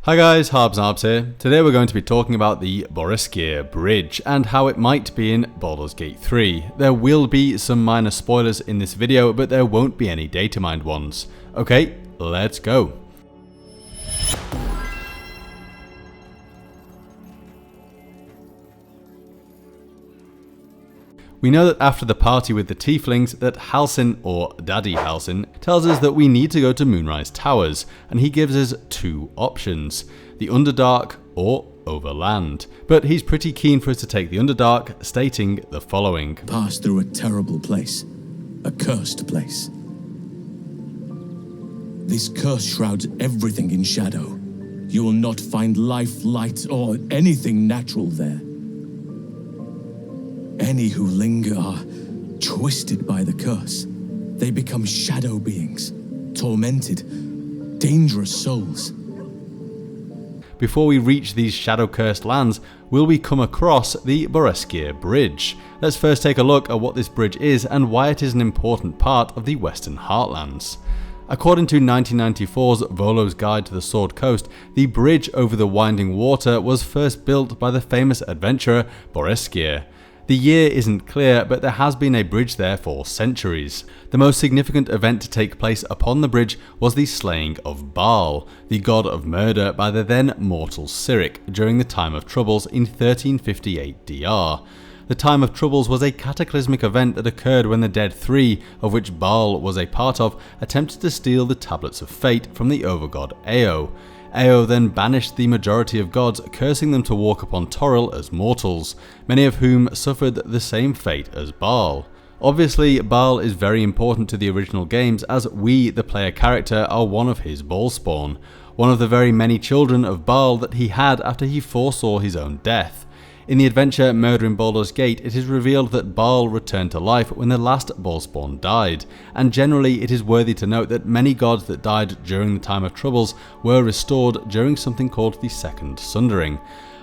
Hi guys, Harbs and Narbs here. Today we're going to be talking about the Boreskier Bridge and how it might be in Baldur's Gate 3. There will be some minor spoilers in this video, but there won't be any data mined ones. Okay, let's go. We know that after the party with the tieflings that Halsin, or Daddy Halsin, tells us that we need to go to Moonrise Towers, and he gives us two options, the Underdark or Overland. But he's pretty keen for us to take the Underdark, stating the following. Pass through a terrible place, a cursed place. This curse shrouds everything in shadow. You will not find life, light, or anything natural there. Any who linger are twisted by the curse. They become shadow beings, tormented, dangerous souls. Before we reach these shadow-cursed lands, will we come across the Boareskyr Bridge? Let's first take a look at what this bridge is and why it is an important part of the Western Heartlands. According to 1994's Volo's Guide to the Sword Coast, the bridge over the winding water was first built by the famous adventurer Boreskier. The year isn't clear, but there has been a bridge there for centuries. The most significant event to take place upon the bridge was the slaying of Bhaal, the god of murder, by the then mortal Cyric during the Time of Troubles in 1358 DR. The Time of Troubles was a cataclysmic event that occurred when the Dead Three, of which Bhaal was a part of, attempted to steal the Tablets of Fate from the overgod Ao. Ao then banished the majority of gods, cursing them to walk upon Elturel as mortals, many of whom suffered the same fate as Bhaal. Obviously, Bhaal is very important to the original games, as we, the player character, are one of his ballspawn, one of the very many children of Bhaal that he had after he foresaw his own death. In the adventure Murder in Baldur's Gate, it is revealed that Bhaal returned to life when the last ballspawn died, and generally it is worthy to note that many gods that died during the Time of Troubles were restored during something called the Second Sundering.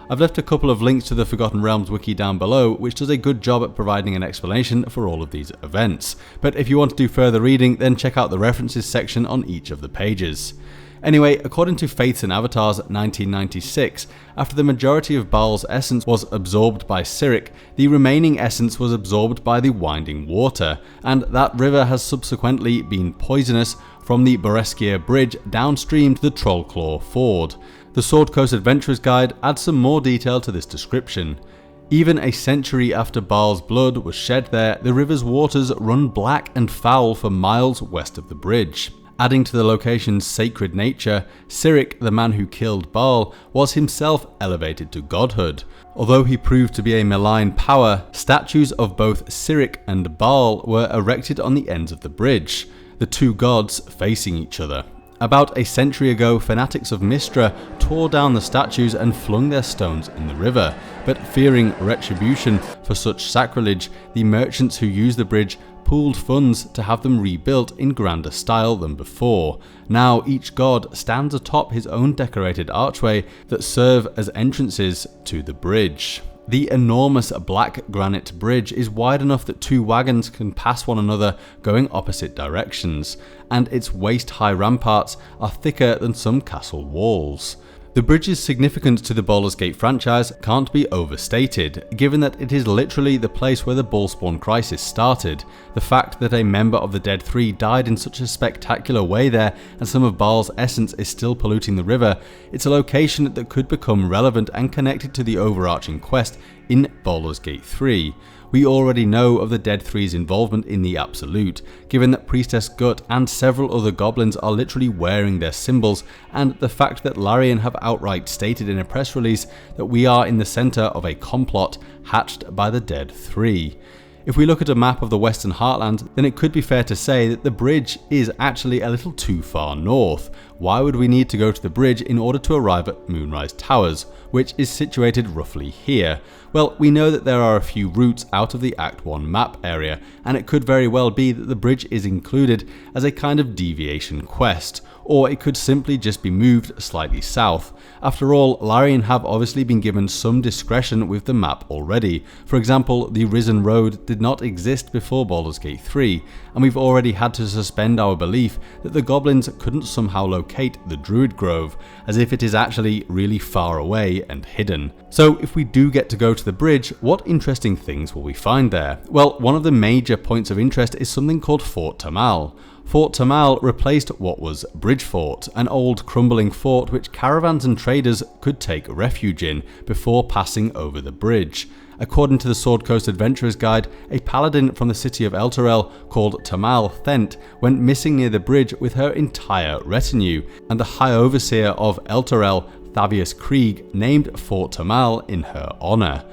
I've left a couple of links to the Forgotten Realms wiki down below, which does a good job at providing an explanation for all of these events, but if you want to do further reading, then check out the references section on each of the pages. Anyway, according to Faiths and Avatars 1996, after the majority of Bhaal's essence was absorbed by Cyric, the remaining essence was absorbed by the Winding Water, and that river has subsequently been poisonous from the Boreskier Bridge downstream to the Trollclaw Ford. The Sword Coast Adventurer's Guide adds some more detail to this description. Even a century after Bhaal's blood was shed there, the river's waters run black and foul for miles west of the bridge. Adding to the location's sacred nature, Cyric, the man who killed Bhaal, was himself elevated to godhood. Although he proved to be a malign power, statues of both Cyric and Bhaal were erected on the ends of the bridge, the two gods facing each other. About a century ago, fanatics of Mystra tore down the statues and flung their stones in the river, but fearing retribution for such sacrilege, the merchants who used the bridge pooled funds to have them rebuilt in grander style than before. Now each god stands atop his own decorated archway that serve as entrances to the bridge. The enormous black granite bridge is wide enough that two wagons can pass one another going opposite directions, and its waist-high ramparts are thicker than some castle walls. The bridge's significance to the Baldur's Gate franchise can't be overstated, given that it is literally the place where the Ballspawn crisis started. The fact that a member of the Dead Three died in such a spectacular way there, and some of Bhaal's essence is still polluting the river, it's a location that could become relevant and connected to the overarching quest in Baldur's Gate 3. We already know of the Dead Three's involvement in the Absolute, given that Priestess Gut and several other goblins are literally wearing their symbols, and the fact that Larian have outright stated in a press release that we are in the centre of a complot hatched by the Dead Three. If we look at a map of the Western Heartland, then it could be fair to say that the bridge is actually a little too far north. Why would we need to go to the bridge in order to arrive at Moonrise Towers, which is situated roughly here? Well, we know that there are a few routes out of the Act 1 map area, and it could very well be that the bridge is included as a kind of deviation quest, or it could simply just be moved slightly south. After all, Larian have obviously been given some discretion with the map already. For example, the Risen Road did not exist before Baldur's Gate 3, and we've already had to suspend our belief that the goblins couldn't somehow locate locate the Druid Grove, as if it is actually really far away and hidden. So if we do get to go to the bridge, what interesting things will we find there? Well, one of the major points of interest is something called Fort Tamal. Fort Tamal replaced what was Bridge Fort, an old crumbling fort which caravans and traders could take refuge in before passing over the bridge. According to the Sword Coast Adventurer's Guide, a paladin from the city of Elturel called Tamal Thent went missing near the bridge with her entire retinue, and the High Overseer of Elturel, Thavius Krieg, named Fort Tamal in her honour.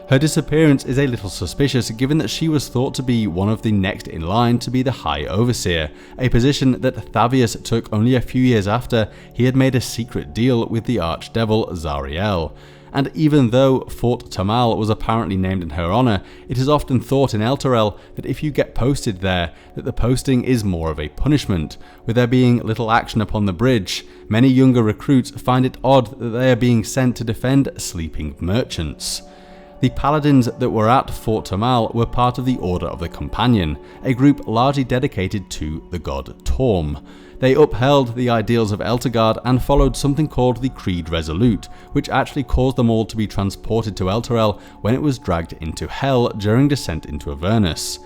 Her disappearance is a little suspicious given that she was thought to be one of the next in line to be the High Overseer, a position that Thavius took only a few years after he had made a secret deal with the Archdevil Zariel. And even though Fort Tamal was apparently named in her honour, it is often thought in Elturel that if you get posted there, that the posting is more of a punishment. With there being little action upon the bridge, many younger recruits find it odd that they are being sent to defend sleeping merchants. The paladins that were at Fort Tamal were part of the Order of the Companion, a group largely dedicated to the god Torm. They upheld the ideals of Elturgard and followed something called the Creed Resolute, which actually caused them all to be transported to Elturel when it was dragged into Hell during descent into Avernus.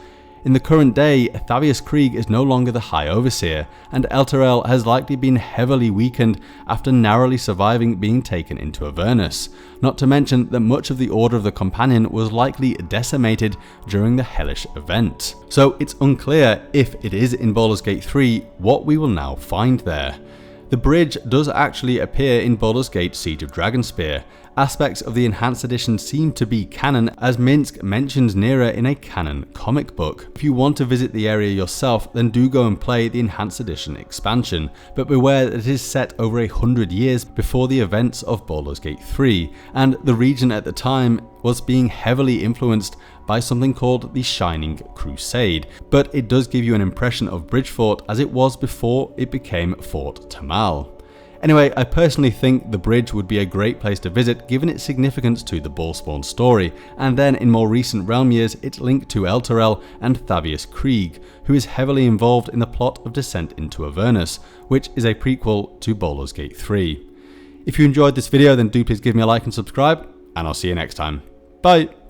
In the current day, Thavius Krieg is no longer the High Overseer, and Elturel has likely been heavily weakened after narrowly surviving being taken into Avernus, not to mention that much of the Order of the Companion was likely decimated during the hellish event. So it's unclear if it is in Baldur's Gate 3 what we will now find there. The bridge does actually appear in Baldur's Gate Siege of Dragonspear. Aspects of the Enhanced Edition seem to be canon, as Minsc mentions Nera in a canon comic book. If you want to visit the area yourself, then do go and play the Enhanced Edition expansion, but beware that it is set over 100 years before the events of Baldur's Gate 3, and the region at the time was being heavily influenced by something called the Shining Crusade, but it does give you an impression of Bridgefort as it was before it became Fort Tamal. Anyway, I personally think the bridge would be a great place to visit given its significance to the Ballspawn story, and then in more recent realm years its link to Elturel and Thavius Krieg, who is heavily involved in the plot of Descent into Avernus, which is a prequel to Baldur's Gate 3. If you enjoyed this video, then do please give me a like and subscribe, and I'll see you next time. Bye!